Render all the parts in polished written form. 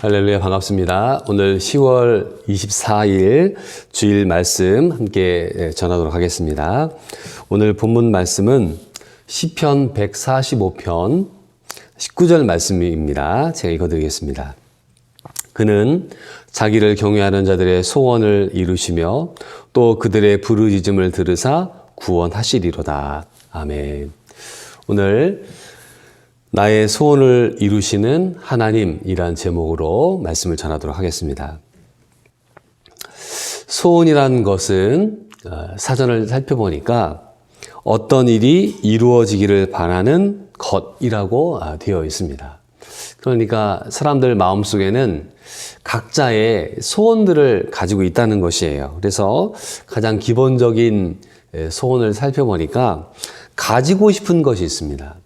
할렐루야, 반갑습니다. 오늘 10월 24일 주일 말씀 함께 전하도록 하겠습니다. 오늘 본문 말씀은 시편 145편 19절 말씀입니다. 제가 읽어드리겠습니다. 그는 자기를 경외하는 자들의 소원을 이루시며 또 그들의 부르짖음을 들으사 구원하시리로다. 아멘. 오늘 나의 소원을 이루시는 하나님이란 제목으로 말씀을 전하도록 하겠습니다. 소원이란 것은 사전을 살펴보니까 어떤 일이 이루어지기를 바라는 것이라고 되어 있습니다. 그러니까 사람들 마음속에는 각자의 소원들을 가지고 있다는 것이에요. 그래서 가장 기본적인 소원을 살펴보니까 가지고 싶은 것이 있습니다.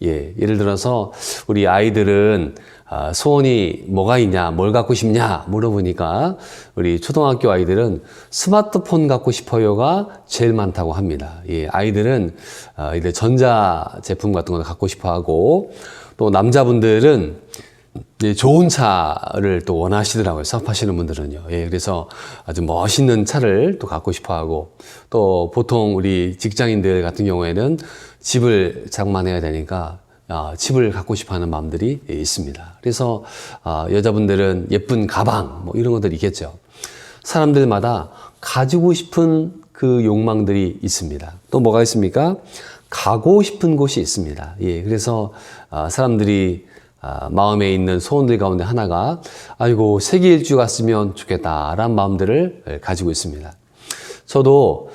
예를 들어서 우리 아이들은 소원이 뭐가 있냐, 뭘 갖고 싶냐 물어보니까 우리 초등학교 아이들은 스마트폰 갖고 싶어요가 제일 많다고 합니다. 아이들은 이제 전자 제품 같은 걸 갖고 싶어 하고, 또 남자분들은 좋은 차를 또 원하시더라고요. 사업하시는 분들은요. 그래서 아주 멋있는 차를 또 갖고 싶어 하고, 또 보통 우리 직장인들 같은 경우에는 집을 장만해야 되니까 집을 갖고 싶어 하는 마음들이 있습니다. 그래서 여자분들은 예쁜 가방 뭐 이런 것들이 있겠죠. 사람들마다 가지고 싶은 그 욕망들이 있습니다. 또 뭐가 있습니까? 가고 싶은 곳이 있습니다. 그래서 사람들이 마음에 있는 소원들 가운데 하나가 아이고 세계 일주 갔으면 좋겠다라는 마음들을 가지고 있습니다. 저도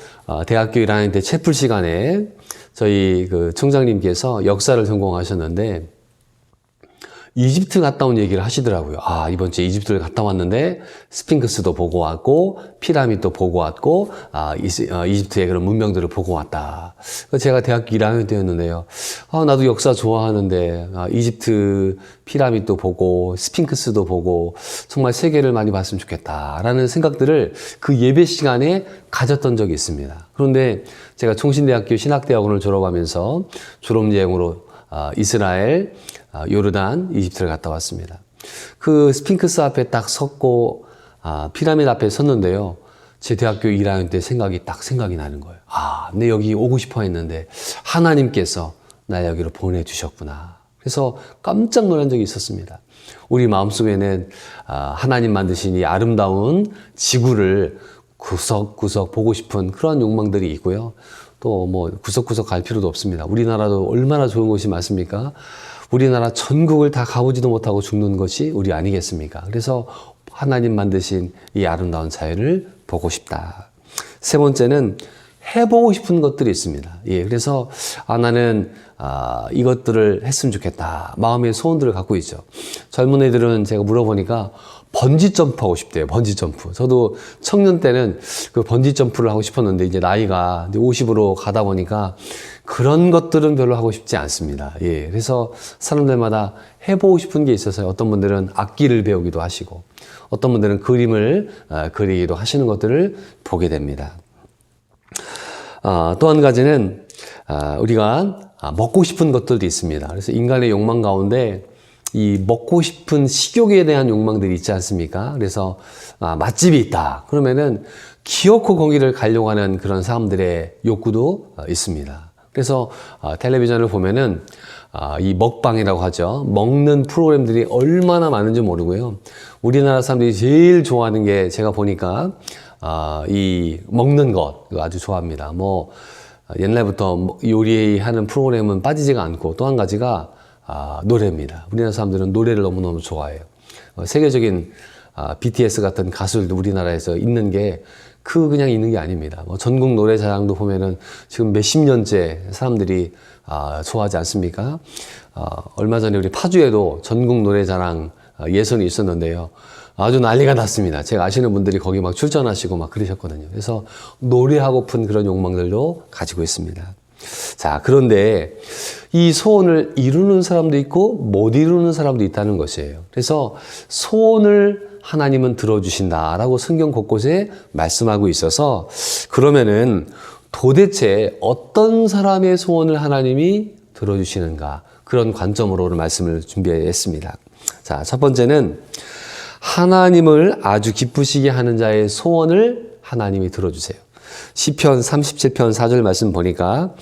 대학교 1학년 때 채플 시간에 저희 그 총장님께서 역사를 전공하셨는데 이집트 갔다 온 얘기를 하시더라고요. 이번 주에 이집트를 갔다 왔는데 스핑크스도 보고 왔고 피라미드도 보고 왔고 이집트의 그런 문명들을 보고 왔다. 제가 대학교 1학년 때였는데요. 나도 역사 좋아하는데 이집트 피라미드도 보고 스핑크스도 보고 정말 세계를 많이 봤으면 좋겠다라는 생각들을 그 예배 시간에 가졌던 적이 있습니다. 그런데 제가 총신대학교 신학대학원을 졸업하면서 졸업여행으로 이스라엘, 요르단, 이집트를 갔다 왔습니다. 그 스핑크스 앞에 딱 섰고 피라미드 앞에 섰는데요. 제 대학교 1학년 때 생각이 나는 거예요. 내 여기 오고 싶어 했는데 하나님께서 나 여기로 보내주셨구나. 그래서 깜짝 놀란 적이 있었습니다. 우리 마음속에는 하나님 만드신 이 아름다운 지구를 구석구석 보고 싶은 그런 욕망들이 있고요. 또 뭐 구석구석 갈 필요도 없습니다. 우리나라도 얼마나 좋은 곳이 많습니까? 우리나라 전국을 다 가보지도 못하고 죽는 것이 우리 아니겠습니까? 그래서 하나님 만드신 이 아름다운 자연을 보고 싶다. 세 번째는 해보고 싶은 것들이 있습니다. 그래서 나는 이것들을 했으면 좋겠다. 마음의 소원들을 갖고 있죠. 젊은 애들은 제가 물어보니까 번지 점프하고 싶대요. 번지 점프. 저도 청년 때는 그 번지 점프를 하고 싶었는데 이제 나이가 50으로 가다 보니까 그런 것들은 별로 하고 싶지 않습니다. 그래서 사람들마다 해보고 싶은 게 있어서 어떤 분들은 악기를 배우기도 하시고 어떤 분들은 그림을 그리기도 하시는 것들을 보게 됩니다. 또 한 가지는 우리가 먹고 싶은 것들도 있습니다. 그래서 인간의 욕망 가운데 이 먹고 싶은 식욕에 대한 욕망들이 있지 않습니까? 그래서 맛집이 있다. 그러면은 기어코 거기를 가려고 하는 그런 사람들의 욕구도 있습니다. 그래서 텔레비전을 보면은 이 먹방이라고 하죠. 먹는 프로그램들이 얼마나 많은지 모르고요. 우리나라 사람들이 제일 좋아하는 게 제가 보니까 이 먹는 것 아주 좋아합니다. 뭐 옛날부터 요리하는 프로그램은 빠지지가 않고, 또 한 가지가 노래입니다. 우리나라 사람들은 노래를 너무너무 좋아해요. 세계적인 BTS 같은 가수들도 우리나라에서 있는 게 그냥 있는 게 아닙니다. 뭐 전국 노래자랑도 보면은 지금 몇십 년째 사람들이 좋아하지 않습니까? 얼마 전에 우리 파주에도 전국 노래자랑 예선이 있었는데요. 아주 난리가 났습니다. 제가 아시는 분들이 거기 막 출전하시고 막 그러셨거든요. 그래서 노래하고픈 그런 욕망들도 가지고 있습니다. 자, 그런데 이 소원을 이루는 사람도 있고 못 이루는 사람도 있다는 것이에요. 그래서 소원을 하나님은 들어주신다라고 성경 곳곳에 말씀하고 있어서, 그러면은 도대체 어떤 사람의 소원을 하나님이 들어주시는가, 그런 관점으로 오늘 말씀을 준비했습니다. 자, 첫 번째는 하나님을 아주 기쁘시게 하는 자의 소원을 하나님이 들어주세요. 시편 37편 4절 말씀 보니까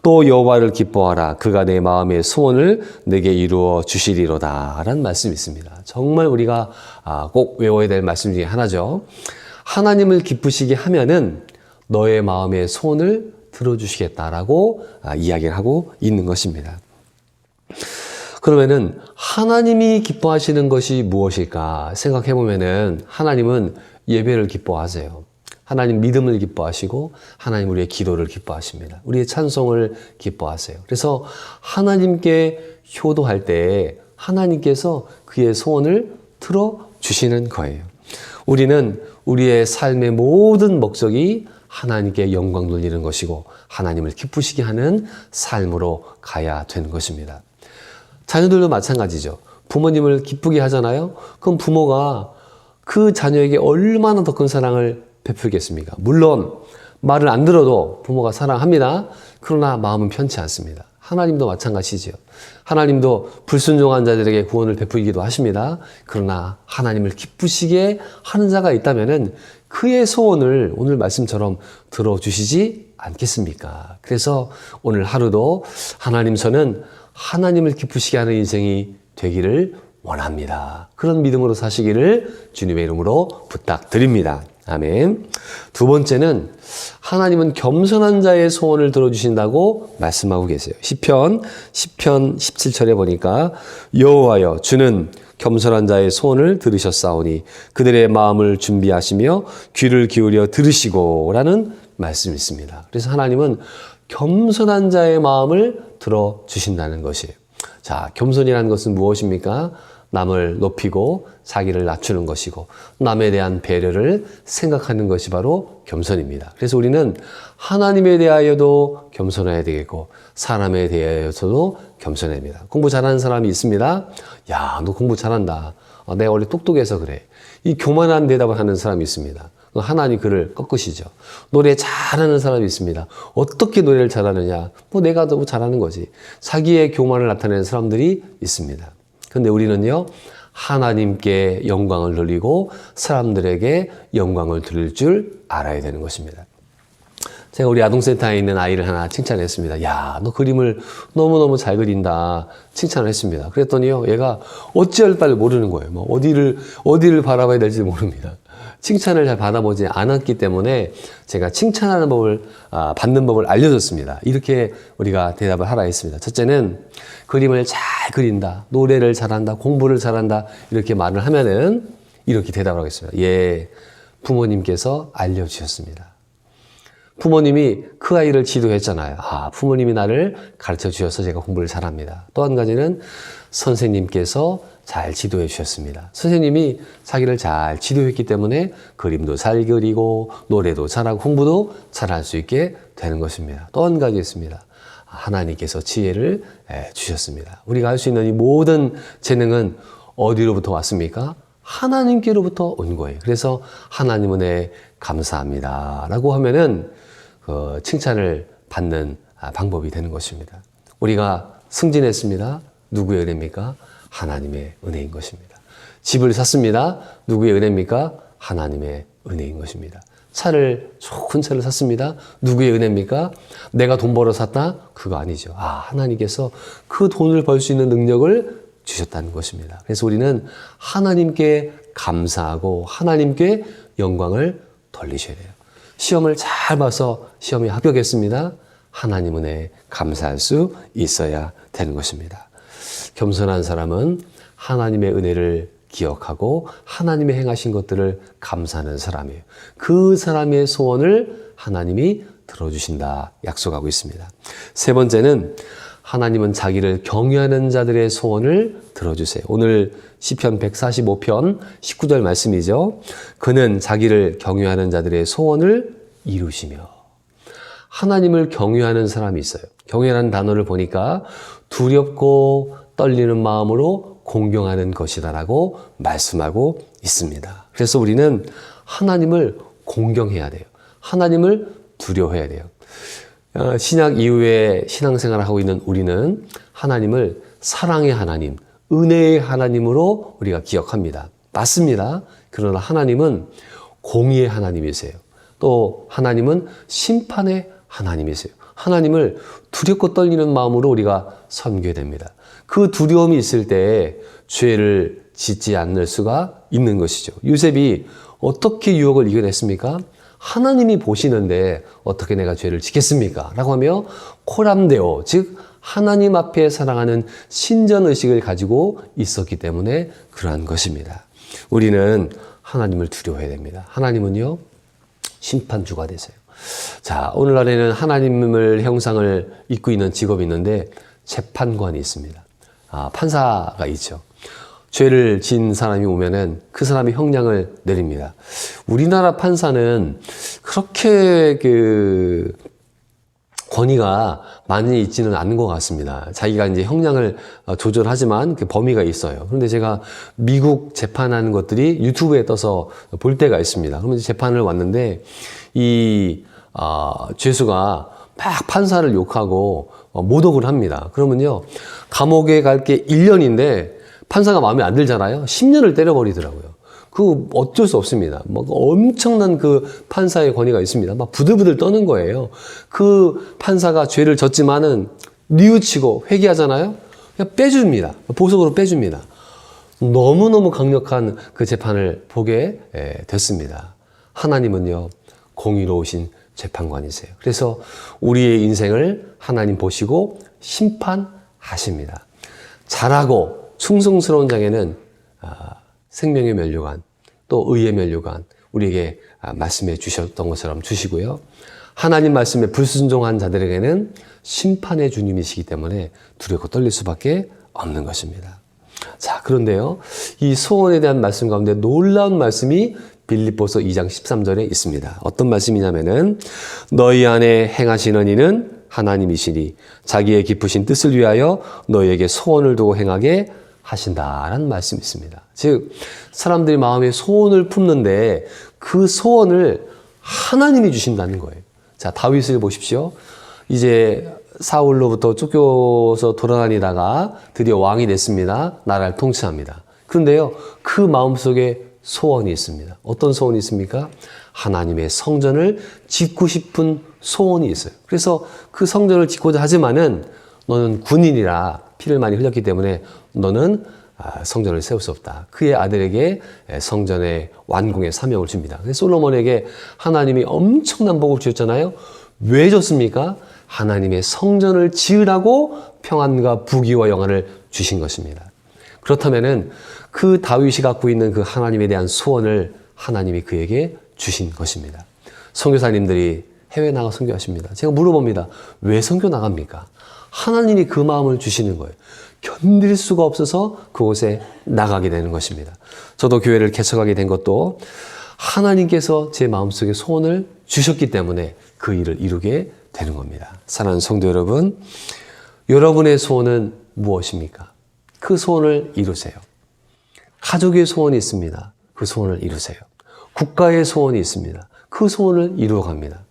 또 여호와를 기뻐하라 그가 내 마음의 소원을 내게 이루어 주시리로다 라는 말씀이 있습니다. 정말 우리가 꼭 외워야 될 말씀 중에 하나죠. 하나님을 기쁘시게 하면은 너의 마음의 소원을 들어주시겠다라고 이야기를 하고 있는 것입니다. 그러면은 하나님이 기뻐하시는 것이 무엇일까 생각해 보면은 하나님은 예배를 기뻐하세요. 하나님 믿음을 기뻐하시고 하나님 우리의 기도를 기뻐하십니다. 우리의 찬송을 기뻐하세요. 그래서 하나님께 효도할 때 하나님께서 그의 소원을 들어주시는 거예요. 우리는 우리의 삶의 모든 목적이 하나님께 영광 돌리는 것이고 하나님을 기쁘시게 하는 삶으로 가야 되는 것입니다. 자녀들도 마찬가지죠. 부모님을 기쁘게 하잖아요. 그럼 부모가 그 자녀에게 얼마나 더 큰 사랑을 베풀겠습니까? 물론 말을 안 들어도 부모가 사랑합니다. 그러나 마음은 편치 않습니다. 하나님도 마찬가지죠. 하나님도 불순종한 자들에게 구원을 베풀기도 하십니다. 그러나 하나님을 기쁘시게 하는 자가 있다면은 그의 소원을 오늘 말씀처럼 들어주시지 않겠습니까? 그래서 오늘 하루도 하나님 저는 하나님을 기쁘시게 하는 인생이 되기를 원합니다. 그런 믿음으로 사시기를 주님의 이름으로 부탁드립니다. 아멘. 두 번째는 하나님은 겸손한 자의 소원을 들어주신다고 말씀하고 계세요. 시편 17절에 보니까 여호와여 주는 겸손한 자의 소원을 들으셨사오니 그들의 마음을 준비하시며 귀를 기울여 들으시고 라는 말씀이 있습니다. 그래서 하나님은 겸손한 자의 마음을 들어주신다는 것이에요. 자, 겸손이라는 것은 무엇입니까? 남을 높이고 자기를 낮추는 것이고 남에 대한 배려를 생각하는 것이 바로 겸손입니다. 그래서 우리는 하나님에 대하여도 겸손해야 되겠고 사람에 대하여서도 겸손해야 됩니다. 공부 잘하는 사람이 있습니다. 야, 너 공부 잘한다. 내가 원래 똑똑해서 그래. 이 교만한 대답을 하는 사람이 있습니다. 하나님 그를 꺾으시죠. 노래 잘하는 사람이 있습니다. 어떻게 노래를 잘하느냐? 내가 너무 잘하는 거지. 자기의 교만을 나타내는 사람들이 있습니다. 근데 우리는요, 하나님께 영광을 돌리고 사람들에게 영광을 돌릴 줄 알아야 되는 것입니다. 제가 우리 아동센터에 있는 아이를 하나 칭찬했습니다. 야, 너 그림을 너무너무 잘 그린다. 칭찬을 했습니다. 그랬더니요, 얘가 어찌할 바를 모르는 거예요. 어디를 바라봐야 될지 모릅니다. 칭찬을 잘 받아보지 않았기 때문에 제가 칭찬하는 법을, 받는 법을 알려줬습니다. 이렇게 우리가 대답을 하라 했습니다. 첫째는 그림을 잘 그린다, 노래를 잘한다, 공부를 잘한다, 이렇게 말을 하면은 이렇게 대답을 하겠습니다. 예, 부모님께서 알려주셨습니다. 부모님이 그 아이를 지도했잖아요. 부모님이 나를 가르쳐 주셔서 제가 공부를 잘합니다. 또 한 가지는 선생님께서 잘 지도해 주셨습니다. 선생님이 자기를 잘 지도했기 때문에 그림도 잘 그리고 노래도 잘하고 공부도 잘할 수 있게 되는 것입니다. 또 한 가지 있습니다. 하나님께서 지혜를 주셨습니다. 우리가 할 수 있는 이 모든 재능은 어디로부터 왔습니까? 하나님께로부터 온 거예요. 그래서 하나님 은혜 감사합니다 라고 하면은 칭찬을 받는 방법이 되는 것입니다. 우리가 승진했습니다. 누구의 은혜입니까? 하나님의 은혜인 것입니다. 집을 샀습니다. 누구의 은혜입니까? 하나님의 은혜인 것입니다. 좋은 차를 샀습니다. 누구의 은혜입니까? 내가 돈 벌어 샀다? 그거 아니죠. 하나님께서 그 돈을 벌 수 있는 능력을 주셨다는 것입니다. 그래서 우리는 하나님께 감사하고 하나님께 영광을 돌리셔야 돼요. 시험을 잘 봐서 시험에 합격했습니다. 하나님 은혜에 감사할 수 있어야 되는 것입니다. 겸손한 사람은 하나님의 은혜를 기억하고 하나님의 행하신 것들을 감사하는 사람이에요. 그 사람의 소원을 하나님이 들어주신다 약속하고 있습니다. 세 번째는 하나님은 자기를 경외하는 자들의 소원을 들어주세요. 오늘 시편 145편 19절 말씀이죠. 그는 자기를 경외하는 자들의 소원을 이루시며. 하나님을 경외하는 사람이 있어요. 경외라는 단어를 보니까 두렵고 떨리는 마음으로 공경하는 것이다라고 말씀하고 있습니다. 그래서 우리는 하나님을 공경해야 돼요. 하나님을 두려워해야 돼요. 신약 이후에 신앙생활을 하고 있는 우리는 하나님을 사랑의 하나님, 은혜의 하나님으로 우리가 기억합니다. 맞습니다. 그러나 하나님은 공의의 하나님이세요. 또 하나님은 심판의 하나님이세요. 하나님을 두렵고 떨리는 마음으로 우리가 섬겨야 됩니다. 그 두려움이 있을 때 죄를 짓지 않을 수가 있는 것이죠. 요셉이 어떻게 유혹을 이겨냈습니까? 하나님이 보시는데 어떻게 내가 죄를 짓겠습니까? 라고 하며 코람데오, 즉 하나님 앞에 살아가는 신전의식을 가지고 있었기 때문에 그러한 것입니다. 우리는 하나님을 두려워해야 됩니다. 하나님은요, 심판주가 되세요. 자, 오늘날에는 하나님을 형상을 입고 있는 직업이 있는데 재판관이 있습니다. 판사가 있죠. 죄를 지은 사람이 오면은 그 사람이 형량을 내립니다. 우리나라 판사는 그렇게 권위가 많이 있지는 않은 것 같습니다. 자기가 이제 형량을 조절하지만 그 범위가 있어요. 그런데 제가 미국 재판하는 것들이 유튜브에 떠서 볼 때가 있습니다. 그러면 재판을 왔는데 죄수가 막 판사를 욕하고 모독을 합니다. 그러면요, 감옥에 갈 게 1년인데 판사가 마음에 안 들잖아요. 10년을 때려버리더라고요. 그거 어쩔 수 없습니다. 뭐 엄청난 그 판사의 권위가 있습니다. 막 부들부들 떠는 거예요. 그 판사가 죄를 졌지만은 뉘우치고 회개하잖아요. 그냥 빼줍니다. 보석으로 빼줍니다. 너무너무 강력한 그 재판을 보게 됐습니다. 하나님은요, 공의로우신 재판관이세요. 그래서 우리의 인생을 하나님 보시고 심판하십니다. 잘하고 충성스러운 자에는 생명의 면류관, 또 의의 면류관 우리에게 말씀해 주셨던 것처럼 주시고요. 하나님 말씀에 불순종한 자들에게는 심판의 주님이시기 때문에 두렵고 떨릴 수밖에 없는 것입니다. 자, 그런데요, 이 소원에 대한 말씀 가운데 놀라운 말씀이 빌립보서 2장 13절에 있습니다. 어떤 말씀이냐면은 너희 안에 행하시는 이는 하나님이시니 자기의 깊으신 뜻을 위하여 너희에게 소원을 두고 행하게 하신다라는 말씀이 있습니다. 즉 사람들이 마음에 소원을 품는데 그 소원을 하나님이 주신다는 거예요. 자, 다윗을 보십시오. 이제 사울로부터 쫓겨서 돌아다니다가 드디어 왕이 됐습니다. 나라를 통치합니다. 그런데요, 그 마음속에 소원이 있습니다. 어떤 소원이 있습니까? 하나님의 성전을 짓고 싶은 소원이 있어요. 그래서 그 성전을 짓고자 하지만은 너는 군인이라 피를 많이 흘렸기 때문에 너는 성전을 세울 수 없다. 그의 아들에게 성전의 완공의 사명을 줍니다. 솔로몬에게 하나님이 엄청난 복을 주셨잖아요. 왜 줬습니까? 하나님의 성전을 지으라고 평안과 부귀와 영화를 주신 것입니다. 그렇다면은 그 다윗이 갖고 있는 그 하나님에 대한 소원을 하나님이 그에게 주신 것입니다. 선교사님들이 해외 나가 선교하십니다. 제가 물어봅니다. 왜 선교 나갑니까? 하나님이 그 마음을 주시는 거예요. 견딜 수가 없어서 그곳에 나가게 되는 것입니다. 저도 교회를 개척하게 된 것도 하나님께서 제 마음속에 소원을 주셨기 때문에 그 일을 이루게 되는 겁니다. 사랑하는 성도 여러분, 여러분의 소원은 무엇입니까? 그 소원을 이루세요. 가족의 소원이 있습니다. 그 소원을 이루세요. 국가의 소원이 있습니다. 그 소원을 이루어갑니다.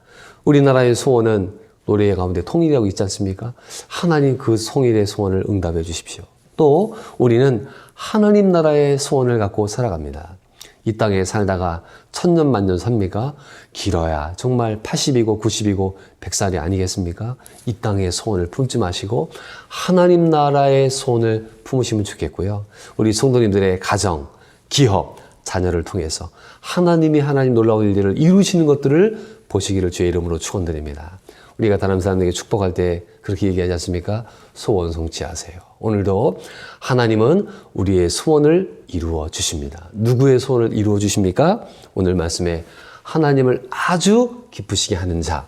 우리나라의 소원은 노래 가운데 통일이라고 있지 않습니까? 하나님 그 통일의 소원을 응답해 주십시오. 또 우리는 하나님 나라의 소원을 갖고 살아갑니다. 이 땅에 살다가 천년만년 삽니까? 길어야 정말 80이고 90이고 100살이 아니겠습니까? 이 땅의 소원을 품지 마시고 하나님 나라의 소원을 품으시면 좋겠고요. 우리 성도님들의 가정, 기업, 자녀를 통해서 하나님 놀라운 일들을 이루시는 것들을 보시기를 주의 이름으로 축원드립니다. 우리가 다른 사람에게 축복할 때 그렇게 얘기하지 않습니까? 소원 성취하세요. 오늘도 하나님은 우리의 소원을 이루어 주십니다. 누구의 소원을 이루어 주십니까? 오늘 말씀에 하나님을 아주 기쁘시게 하는 자,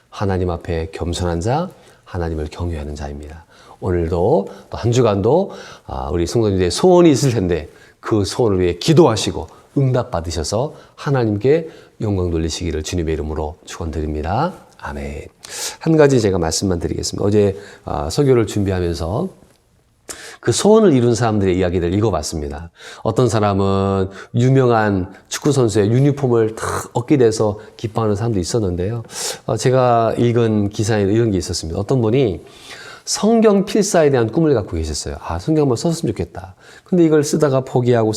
하나님 앞에 겸손한 자, 하나님을 경외하는 자입니다. 오늘도 또 한 주간도 우리 성도님들의 소원이 있을 텐데 그 소원을 위해 기도하시고 응답 받으셔서 하나님께 영광 돌리시기를 주님의 이름으로 축원드립니다. 아멘. 한 가지 제가 말씀만 드리겠습니다. 어제 설교를 준비하면서 그 소원을 이룬 사람들의 이야기를 읽어봤습니다. 어떤 사람은 유명한 축구선수의 유니폼을 탁 얻게 돼서 기뻐하는 사람도 있었는데요. 제가 읽은 기사에 이런 게 있었습니다. 어떤 분이 성경 필사에 대한 꿈을 갖고 계셨어요. 아, 성경 한번 썼으면 좋겠다. 근데 이걸 쓰다가 포기하고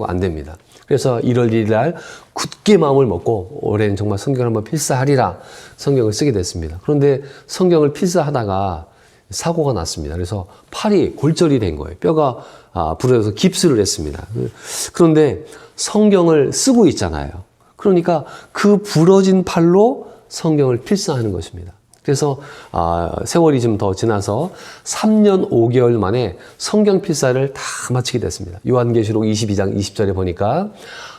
안 됩니다. 그래서 1월 1일 날 굳게 마음을 먹고 올해는 정말 성경을 한번 필사하리라 성경을 쓰게 됐습니다. 그런데 성경을 필사하다가 사고가 났습니다. 그래서 팔이 골절이 된 거예요. 뼈가 부러져서 깁스를 했습니다. 그런데 성경을 쓰고 있잖아요. 그러니까 그 부러진 팔로 성경을 필사하는 것입니다. 그래서 세월이 좀 더 지나서 3년 5개월 만에 성경 필사를 다 마치게 됐습니다. 요한계시록 22장 20절에 보니까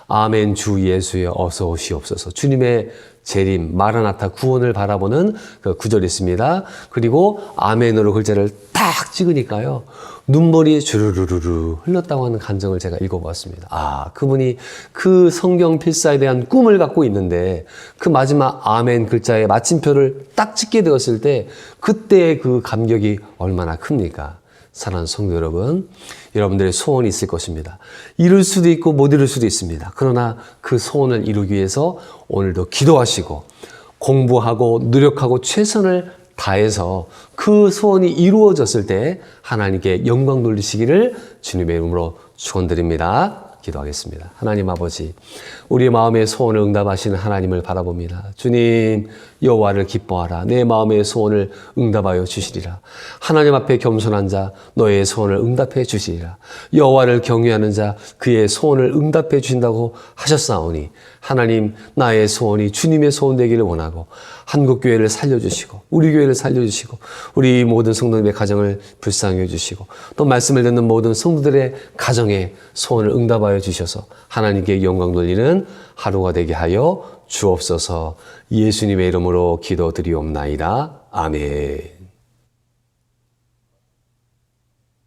아멘 주 예수여 어서 오시옵소서. 주님의 재림, 마라나타 구원을 바라보는 그 구절이 있습니다. 그리고 아멘으로 글자를 딱 찍으니까요. 눈물이 주르르르 흘렀다고 하는 간증을 제가 읽어보았습니다. 그분이 그 성경 필사에 대한 꿈을 갖고 있는데 그 마지막 아멘 글자의 마침표를 딱 찍게 되었을 때 그때의 그 감격이 얼마나 큽니까? 사랑하는 성도 여러분, 여러분들의 소원이 있을 것입니다. 이룰 수도 있고 못 이룰 수도 있습니다. 그러나 그 소원을 이루기 위해서 오늘도 기도하시고 공부하고 노력하고 최선을 다해서 그 소원이 이루어졌을 때 하나님께 영광 돌리시기를 주님의 이름으로 축원드립니다. 기도하겠습니다. 하나님 아버지, 우리의 마음의 소원을 응답하시는 하나님을 바라봅니다. 주님, 여호와를 기뻐하라. 내 마음의 소원을 응답하여 주시리라. 하나님 앞에 겸손한 자 너의 소원을 응답해 주시리라. 여호와를 경외하는 자 그의 소원을 응답해 주신다고 하셨사오니 하나님, 나의 소원이 주님의 소원 되기를 원하고 한국교회를 살려주시고 우리 교회를 살려주시고 우리 모든 성도님의 가정을 불쌍히 해주시고 또 말씀을 듣는 모든 성도들의 가정에 소원을 응답하여 주셔서 하나님께 영광 돌리는 하루가 되게 하여 주옵소서. 예수님의 이름으로 기도드리옵나이다. 아멘.